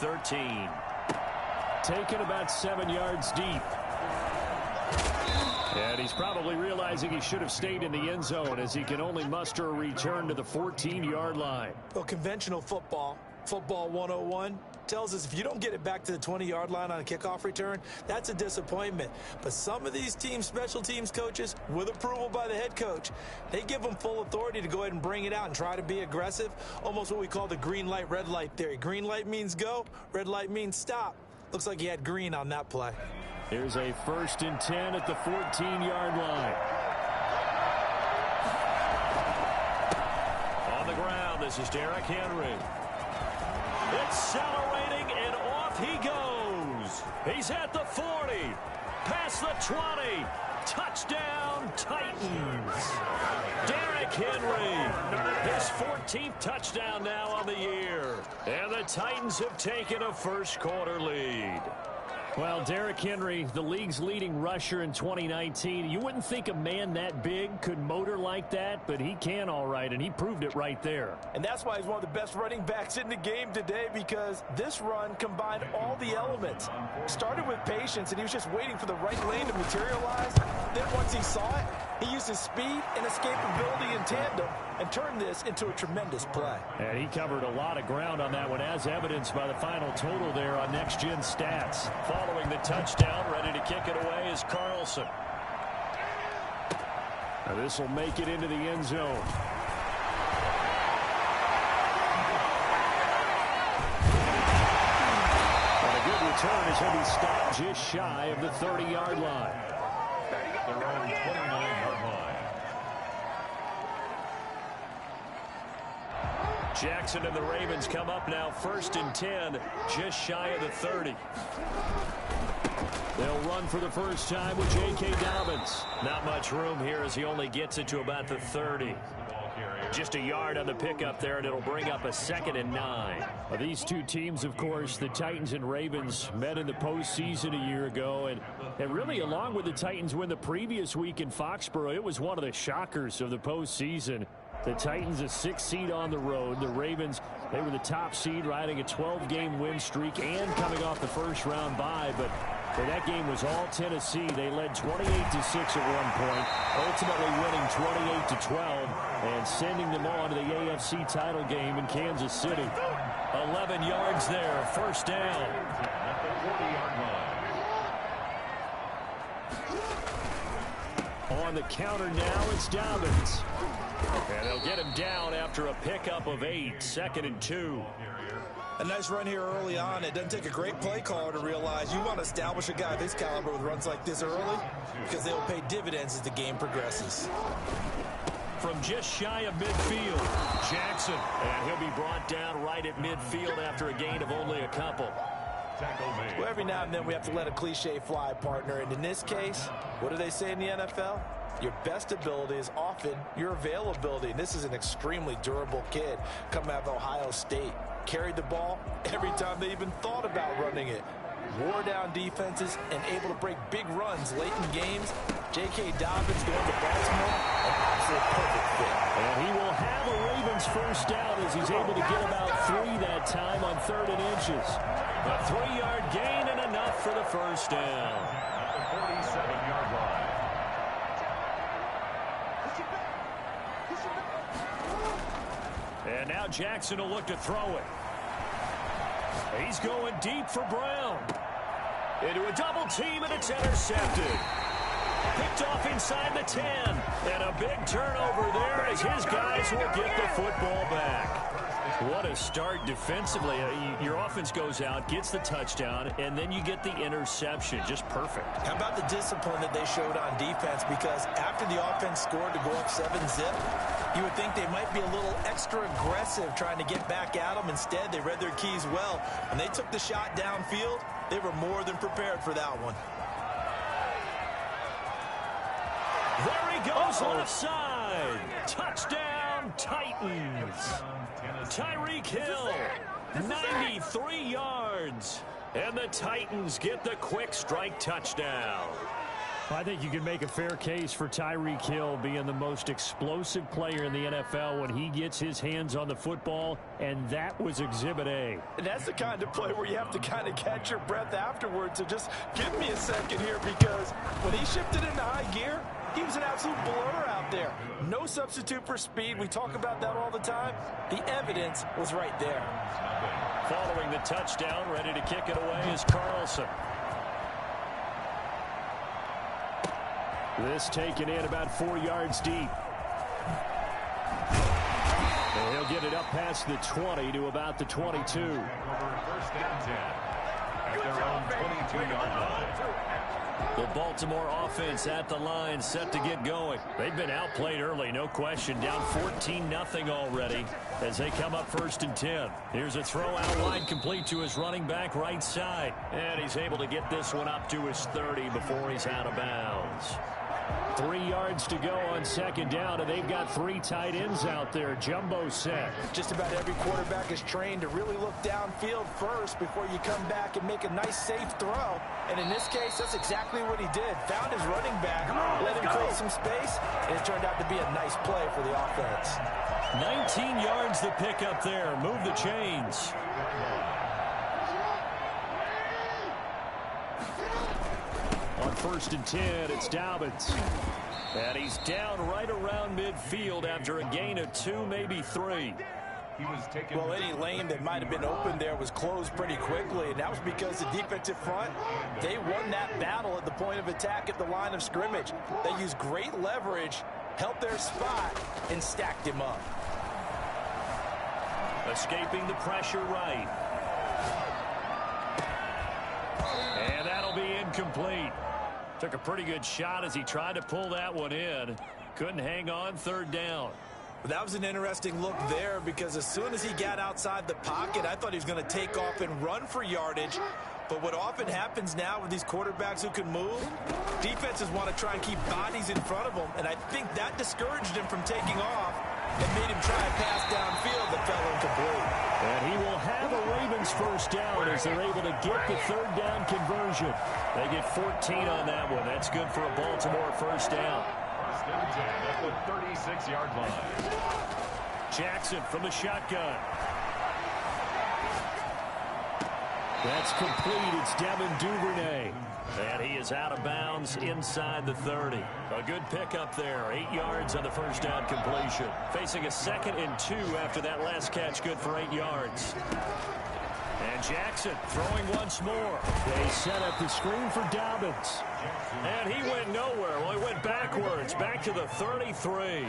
13. Taken about 7 yards deep. And he's probably realizing he should have stayed in the end zone as he can only muster a return to the 14-yard line. Well, conventional football 101, tells us if you don't get it back to the 20-yard line on a kickoff return, that's a disappointment. But some of these special teams coaches, with approval by the head coach, they give them full authority to go ahead and bring it out and try to be aggressive, almost what we call the green light, red light theory. Green light means go, red light means stop. Looks like he had green on that play. Here's a 1st and 10 at the 14-yard line. On the ground, this is Derrick Henry. Accelerating, and off he goes. He's at the 40, past the 20. Touchdown, Titans. Derrick Henry, his 14th touchdown now on the year. And the Titans have taken a first-quarter lead. Well, Derrick Henry, the league's leading rusher in 2019. You wouldn't think a man that big could motor like that, but he can all right, and he proved it right there. And that's why he's one of the best running backs in the game today, because this run combined all the elements. Started with patience, and he was just waiting for the right lane to materialize. Then once he saw it, he used his speed and escapability in tandem and turned this into a tremendous play. And he covered a lot of ground on that one, as evidenced by the final total there on Next Gen Stats. Following the touchdown, ready to kick it away is Carlson. Now this will make it into the end zone. And a good return as he'll be stopped just shy of the 30-yard line. Their own 29-yard line. Jackson and the Ravens come up now 1st and 10, just shy of the 30. They'll run for the first time with J.K. Dobbins. Not much room here as he only gets it to about the 30. Just a yard on the pickup there, and it'll bring up a 2nd and 9. Well, these two teams, of course, the Titans and Ravens, met in the postseason a year ago. And really, along with the Titans win the previous week in Foxborough, it was one of the shockers of the postseason. The Titans a 6th seed on the road. The Ravens, they were the top seed, riding a 12-game win streak and coming off the first-round bye. But that game was all Tennessee. They led 28-6 at one point, ultimately winning 28-12 and sending them on to the AFC title game in Kansas City. 11 yards there, first down. On the counter now, it's Dobbins. And they'll get him down after a pickup of 8, 2nd and 2. A nice run here early on. It doesn't take a great play caller to realize you want to establish a guy of this caliber with runs like this early, because they'll pay dividends as the game progresses. From just shy of midfield, Jackson. And he'll be brought down right at midfield after a gain of only a couple. Well, every now and then we have to let a cliche fly, partner. And in this case, what do they say in the NFL? Your best ability is often your availability. And this is an extremely durable kid coming out of Ohio State. Carried the ball every time they even thought about running it. Wore down defenses and able to break big runs late in games. J.K. Dobbins going to Baltimore, an absolute perfect fit. And he will have a Ravens first down as he's able to get about 3 that time on 3rd and inches. A 3-yard gain and enough for the first down. At the 47-yard line. And now Jackson will look to throw it. He's going deep for Brown. Into a double team, and it's intercepted. Picked off inside the 10. And a big turnover there as his guys will get the football back. What a start defensively. Your offense goes out, gets the touchdown, and then you get the interception. Just perfect. How about the discipline that they showed on defense? Because after the offense scored to go up 7-zip, you would think they might be a little extra aggressive trying to get back at them. Instead, they read their keys well. When they took the shot downfield, they were more than prepared for that one. There he goes, left side. Touchdown, Titans. Tyreek Hill, 93 yards. And the Titans get the quick strike touchdown. I think you can make a fair case for Tyreek Hill being the most explosive player in the NFL when he gets his hands on the football, and that was Exhibit A. And that's the kind of play where you have to kind of catch your breath afterwards. So just give me a second here, because when he shifted into high gear, he was an absolute blur out there. No substitute for speed. We talk about that all the time. The evidence was right there. Following the touchdown, ready to kick it away is Carlson. This taken in about 4 yards deep. And he'll get it up past the 20 to about the 22. First and 10 at their own 22-yard line. The Baltimore offense at the line, set to get going. They've been outplayed early, no question. Down 14-0 already as they come up 1st and 10. Here's a throw out wide, complete to his running back right side. And he's able to get this one up to his 30 before he's out of bounds. 3 yards to go on 2nd down, and they've got 3 tight ends out there. Jumbo set. Just about every quarterback is trained to really look downfield first before you come back and make a nice, safe throw. And in this case, that's exactly what he did. Found his running back, let him create some space, and it turned out to be a nice play for the offense. 19 yards the pickup there. Move the chains. On 1st and 10, it's Dobbins. And he's down right around midfield after a gain of 2, maybe 3. Well, any lane that might have been open there was closed pretty quickly, and that was because the defensive front, they won that battle at the point of attack at the line of scrimmage. They used great leverage, held their spot, and stacked him up. Escaping the pressure right. And that'll be incomplete. Took a pretty good shot as he tried to pull that one in. Couldn't hang on, 3rd down. That was an interesting look there, because as soon as he got outside the pocket, I thought he was going to take off and run for yardage. But what often happens now with these quarterbacks who can move, defenses want to try and keep bodies in front of them, and I think that discouraged him from taking off and made him try a pass downfield that fell incomplete. And he will have a Ravens 1st down as they're able to get the 3rd down conversion. They get 14 on that one. That's good for a Baltimore 1st down. 1st and 10 at the 36-yard line. Jackson from the shotgun. That's complete. It's Devin Duvernay. And he is out of bounds inside the 30. A good pickup there. 8 yards on the 1st down completion. Facing a 2nd and 2 after that last catch. Good for 8 yards. And Jackson throwing once more. They set up the screen for Dobbins. And he went nowhere. Well, he went backwards. Back to the 33.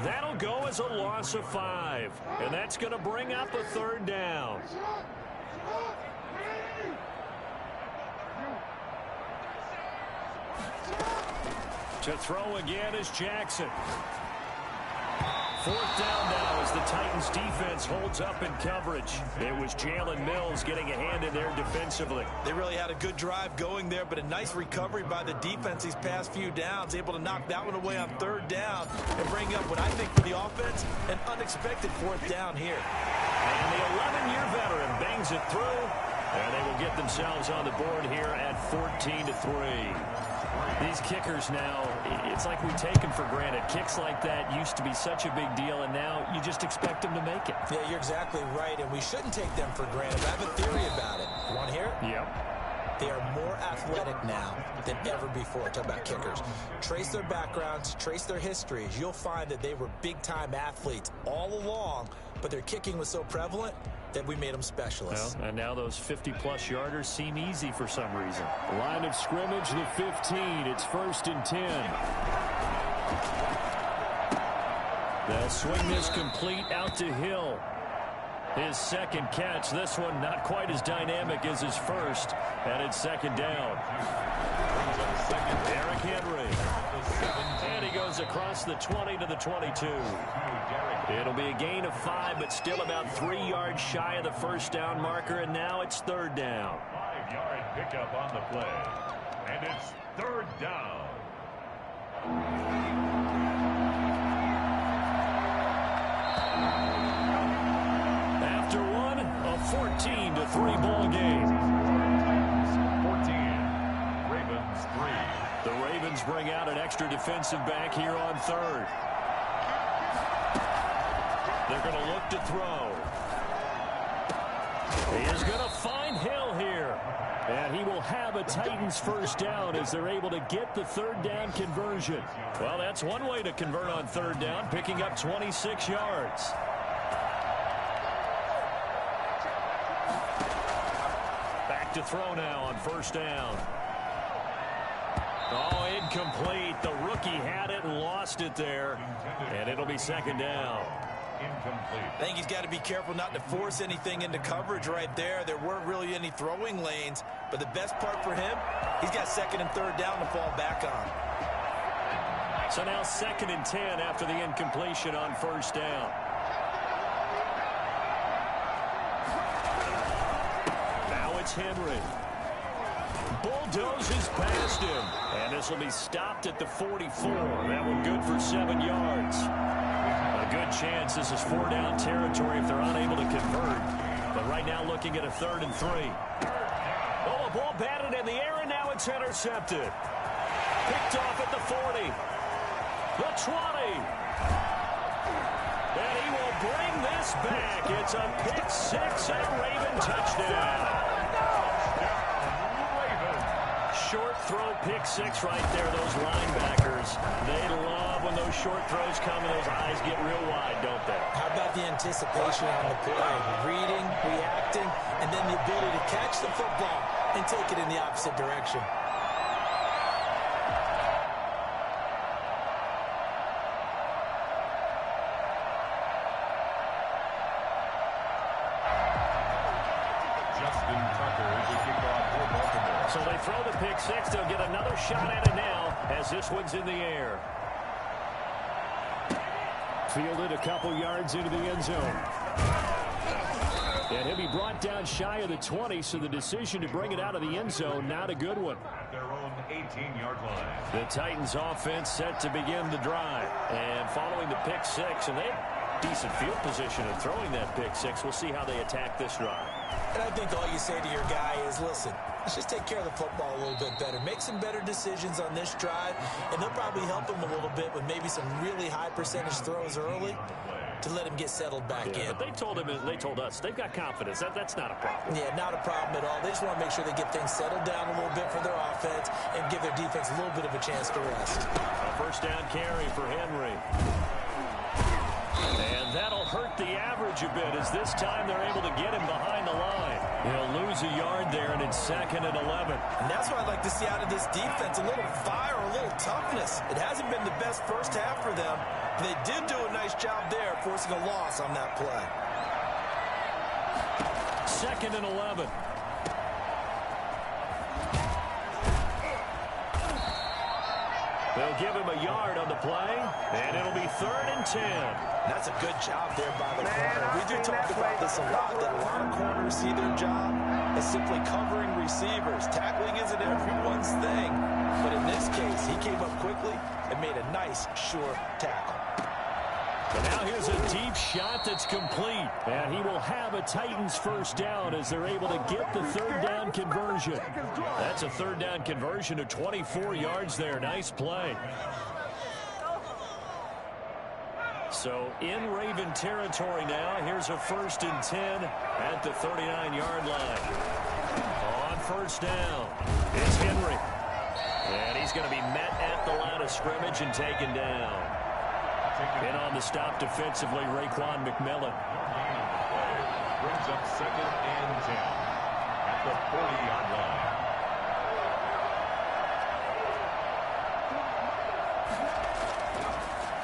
That'll go as a loss of 5. And that's going to bring up a 3rd down. To throw again is Jackson. 4th down now as the Titans defense holds up in coverage. It was Jalen Mills getting a hand in there defensively. They really had a good drive going there, but a nice recovery by the defense these past few downs, able to knock that one away on 3rd down and bring up what I think for the offense, an unexpected 4th down here. And the 11-year veteran bangs it through, and they will get themselves on the board here at 14-3. These kickers now, it's like we take them for granted. Kicks like that used to be such a big deal, and now you just expect them to make it. Yeah, you're exactly right, and we shouldn't take them for granted. I have a theory about it. You want to hear it? Yep. They are more athletic now than ever before. Talk about kickers. Trace their backgrounds, trace their histories. You'll find that they were big-time athletes all along, but their kicking was so prevalent that we made them specialists. Well, and now those 50-plus yarders seem easy for some reason. Line of scrimmage, the 15. It's 1st and 10. They'll swing this complete out to Hill. His 2nd catch. This one not quite as dynamic as his 1st. And it's 2nd down. Derrick Henry. And he goes across the 20 to the 22. It'll be a gain of 5, but still about 3 yards shy of the 1st down marker, and now it's 3rd down. 5-yard pickup on the play. And it's 3rd down. After one, a 14-3 ball game. 14, Ravens 3. The bring out an extra defensive back here on third. They're going to look to throw. He is going to find Hill here. And he will have a Titans first down as they're able to get the third down conversion. Well, that's one way to convert on third down, picking up 26 yards. Back to throw now on first down. Oh, incomplete. The rookie had it and lost it there. And it'll be second down. Incomplete. I think he's got to be careful not to force anything into coverage right there. There weren't really any throwing lanes, but the best part for him, he's got second and third down to fall back on. So now 2nd and 10 after the incompletion on first down. Now it's Henry. Bulldozes past him. And this will be stopped at the 44. That one good for 7 yards. A good chance this is 4-down territory if they're unable to convert. But right now looking at a 3rd and 3. Oh, a ball batted in the air, and now it's intercepted. Picked off at the 40. The 20. And he will bring this back. It's a pick six and a Raven touchdown. Short throw pick six right there. Those linebackers, they love when those short throws come and those eyes get real wide, don't they? How about the anticipation on the play? Reading, reacting, and then the ability to catch the football and take it in the opposite direction. So they throw the pick six. They'll get another shot at it now as this one's in the air. Fielded a couple yards into the end zone. And he'll be brought down shy of the 20, so the decision to bring it out of the end zone, not a good one. Their own 18-yard line. The Titans offense set to begin the drive. And following the pick six, and they have decent field position in throwing that pick six. We'll see how they attack this drive. And I think all you say to your guy is, listen, let's just take care of the football a little bit better. Make some better decisions on this drive, and they'll probably help him a little bit with maybe some really high percentage throws early to let him get settled back in. But they told him, they told us, they've got confidence. That's not a problem. Yeah, not a problem at all. They just want to make sure they get things settled down a little bit for their offense and give their defense a little bit of a chance to rest. A first down carry for Henry. And that'll hurt the average a bit as this time they're able to get him behind the line. He'll lose a yard there, and it's 2nd and 11. And that's what I'd like to see out of this defense, a little fire, a little toughness. It hasn't been the best first half for them. They did do a nice job there, forcing a loss on that play. 2nd and 11. They'll give him a yard on the play, and it'll be 3rd and 10. That's a good job there by the corner. We do talk about this a lot, that a lot of corners see their job as simply covering receivers. Tackling isn't everyone's thing. But in this case, he came up quickly and made a nice, sure tackle. And now here's a deep shot that's complete. And he will have a Titans first down as they're able to get the third down conversion. That's a third down conversion of 24 yards there. Nice play. So in Raven territory now. Here's a 1st and 10 at the 39-yard line. On first down, it's Henry. And he's going to be met at the line of scrimmage and taken down. In on the stop defensively, Raekwon McMillan. Brings up 2nd and 10 at the 40-yard line.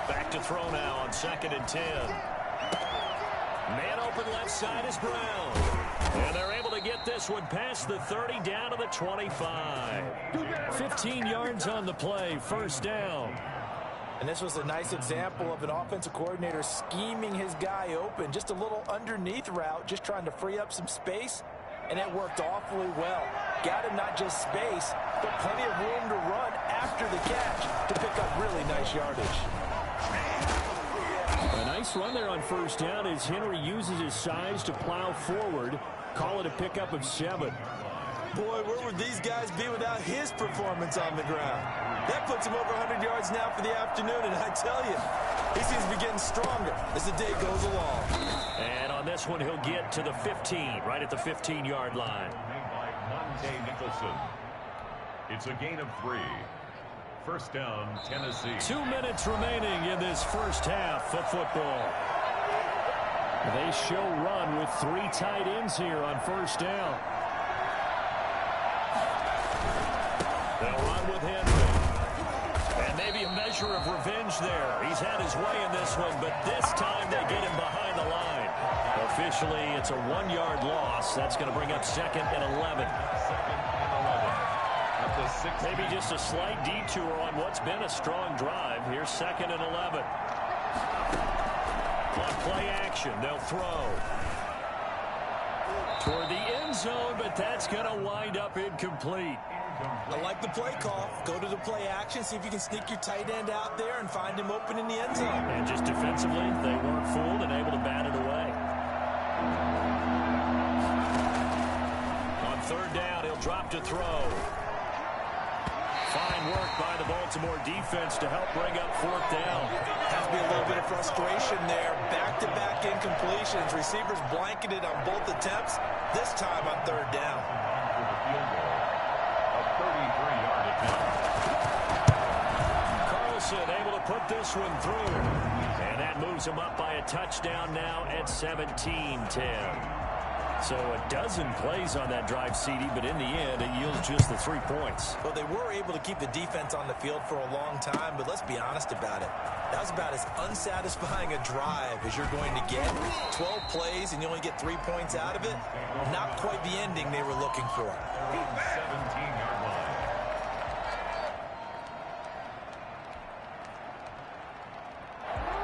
Back to throw now on 2nd and 10. Man open left side is Brown. And they're able to get this one past the 30 down to the 25. 15 yards on the play, first down. And this was a nice example of an offensive coordinator scheming his guy open. Just a little underneath route, just trying to free up some space. And it worked awfully well. Got him not just space, but plenty of room to run after the catch to pick up really nice yardage. A nice run there on first down as Henry uses his size to plow forward. Call it a pickup of 7. Boy, where would these guys be without his performance on the ground? That puts him over 100 yards now for the afternoon, and I tell you, he seems to be getting stronger as the day goes along. And on this one, he'll get to the 15, right at the 15-yard line. Made by Monte Nicholson. It's a gain of 3. First down, Tennessee. 2 minutes remaining in this first half of football. They show run with 3 tight ends here on first down. They'll run with Henry. And maybe a measure of revenge there. He's had his way in this one, but this time they get him behind the line. Officially, it's a 1-yard loss. That's going to bring up second and 11. Maybe just a slight detour on what's been a strong drive. Here's second and 11. On play action, they'll throw toward the end zone, but that's going to wind up incomplete. I like the play call. Go to the play action, see if you can sneak your tight end out there and find him open in the end zone. And just defensively, they weren't fooled and able to bat it away. On third down, he'll drop to throw. Fine work by the Baltimore defense to help bring up fourth down. Has to be a little bit of frustration there. Back-to-back incompletions. Receivers blanketed on both attempts, this time on third down. For the field goal. A 33-yard attempt. Carlson able to put this one through. And that moves him up by a touchdown now at 17-10. So a dozen plays on that drive, CD, but in the end, it yields just the 3 points. Well, they were able to keep the defense on the field for a long time, but let's be honest about it. That was about as unsatisfying a drive as you're going to get. 12 plays and you only get 3 points out of it. Not quite the ending they were looking for. 17-yard line.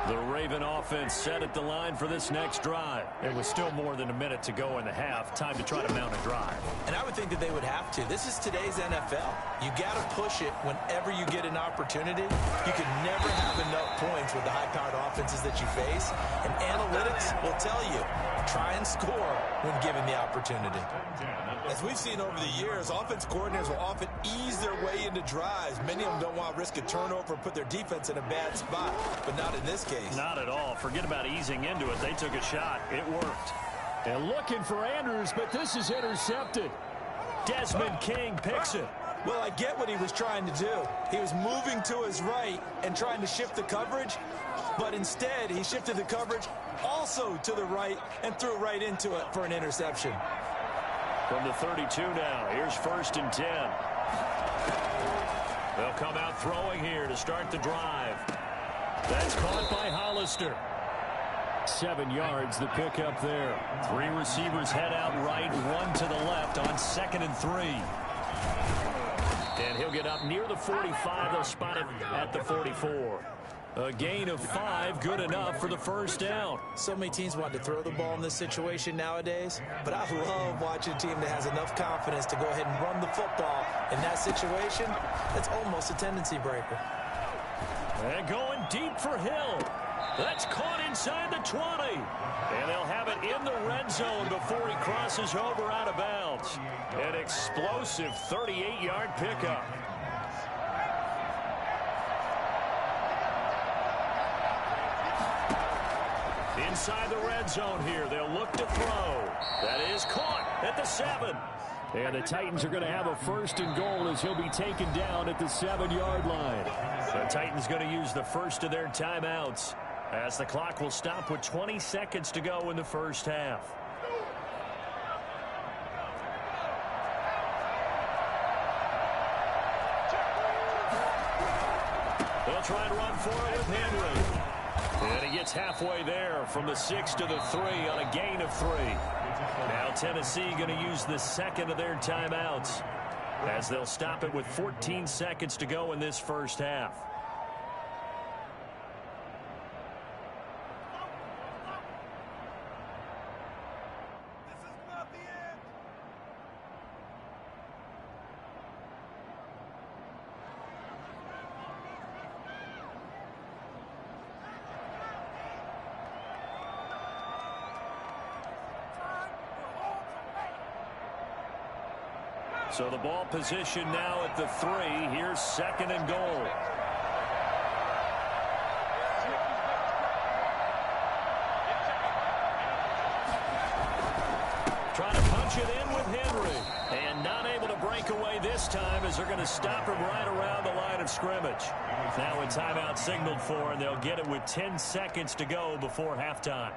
The Raven offense set at the line for this next drive. It was still more than a minute to go in the half. Time to try to mount a drive. And I would think that they would have to. This is today's NFL. You got to push it whenever you get an opportunity. You can never have enough points with the high-powered offenses that you face. And analytics will tell you, try and score when given the opportunity. As we've seen over the years, offense coordinators will often ease their way into drives. Many of them don't want to risk a turnover and put their defense in a bad spot, but not in this case. Not at all. Forget about easing into it. They took a shot. It worked. And looking for Andrews, but this is intercepted. Desmond King picks it. Well, I get what he was trying to do. He was moving to his right and trying to shift the coverage, but instead he shifted the coverage also to the right and threw right into it for an interception. From the 32 now, here's first and 10. They'll come out throwing here to start the drive. That's caught by Hollister. 7 yards, the pickup there. 3 receivers head out right, 1 to the left on second and 3. And he'll get up near the 45. They'll spot it at the 44. A gain of 5, good enough for the first down. So many teams want to throw the ball in this situation nowadays, but I love watching a team that has enough confidence to go ahead and run the football. In that situation, that's almost a tendency breaker. And going deep for Hill. That's caught inside the 20. And they'll have it in the red zone before he crosses over out of bounds. An explosive 38-yard pickup. Inside the red zone here, they'll look to throw. That is caught at the 7. And the Titans are going to have a first and goal as he'll be taken down at the 7-yard line. The Titans going to use the first of their timeouts as the clock will stop with 20 seconds to go in the first half. They'll try and run for it with Henry. And he gets halfway there from the 6 to the 3 on a gain of 3. Now Tennessee going to use the second of their timeouts as they'll stop it with 14 seconds to go in this first half. So the ball position now at the 3. Here's 2nd and goal. Trying to punch it in with Henry. And not able to break away this time as they're going to stop him right around the line of scrimmage. Now a timeout signaled for, and they'll get it with 10 seconds to go before halftime.